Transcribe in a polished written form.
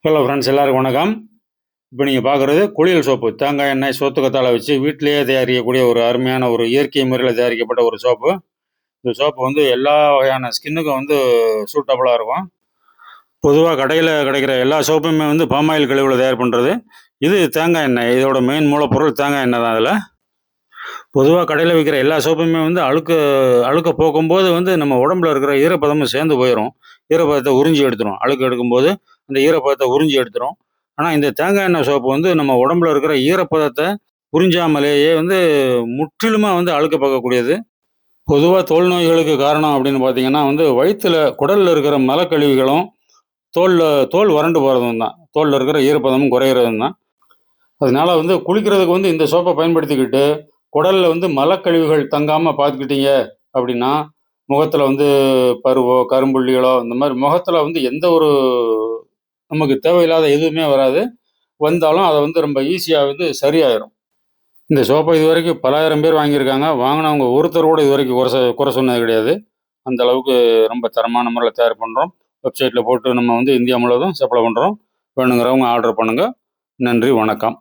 Hello friends, எல்லாருக்கும் வணக்கம். இப்போ நீங்கள் பார்க்குறது குளியல் சோப்பு. தேங்காய் எண்ணெய், சோத்துக்கத்தாழை வச்சு வீட்டிலேயே தயாரிக்கக்கூடிய ஒரு அருமையான ஒரு இயற்கை முறையில் தயாரிக்கப்பட்ட ஒரு சோப்பு. இந்த சோப்பு வந்து எல்லா வகையான ஸ்கின்னுக்கும் வந்து சூட்டபுளாக இருக்கும். பொதுவாக கடையில் கிடைக்கிற எல்லா சோப்புமே வந்து பாமாயில் கழிவுல தயார் பண்ணுறது. இது தேங்காய் எண்ணெய். இதோட மெயின் மூலப்பொருள் தேங்காய் எண்ணெய் தான். அதில் பொதுவாக கடையில் விற்கிற எல்லா சோப்புமே வந்து அழுக்க போக்கும்போது வந்து நம்ம உடம்புல இருக்கிற ஈரப்பதமும் சேர்ந்து போயிடும். ஈரப்பதத்தை உறிஞ்சி எடுத்துரும். அழுக்கு எடுக்கும்போது அந்த ஈரப்பதத்தை உறிஞ்சி எடுத்துரும். ஆனால் இந்த தேங்காய் எண்ணெய் சோப்பு வந்து நம்ம உடம்புல இருக்கிற ஈரப்பதத்தை உறிஞ்சாமலேயே வந்து முற்றிலுமாக வந்து அழுக்க பார்க்கக்கூடியது. பொதுவாக தோல் நோய்களுக்கு காரணம் அப்படின்னு பார்த்தீங்கன்னா வந்து வயிற்றுல குடலில் இருக்கிற மலக்கழிவுகளும் தோல் வறண்டு போகிறதும் தான். தோலில் இருக்கிற ஈரப்பதமும் குறையிறதும் தான். அதனால வந்து குளிக்கிறதுக்கு வந்து இந்த சோப்பை பயன்படுத்திக்கிட்டு குடலில் வந்து மலக்கழிவுகள் தங்காமல் பார்த்துக்கிட்டீங்க அப்படின்னா முகத்தில் வந்து பருவோ கரும்புள்ளிகளோ இந்த மாதிரி முகத்தில் வந்து எந்த ஒரு நமக்கு தேவையில்லாத எதுவுமே வராது. வந்தாலும் அதை வந்து ரொம்ப ஈஸியாக வந்து சரியாயிரும். இந்த சோப்பை இது வரைக்கும் பலாயிரம் பேர் வாங்கியிருக்காங்க. வாங்கினவங்க ஒருத்தர் கூட இது வரைக்கும் குறை சொன்னது கிடையாது. அந்த அளவுக்கு ரொம்ப தரமான முறையில் தயார் பண்ணுறோம். வெப்சைட்டில் போட்டு நம்ம வந்து இந்தியா முழுவதும் சப்ளை பண்ணுறோம். வேணுங்கிறவங்க ஆர்டர் பண்ணுங்கள். நன்றி, வணக்கம்.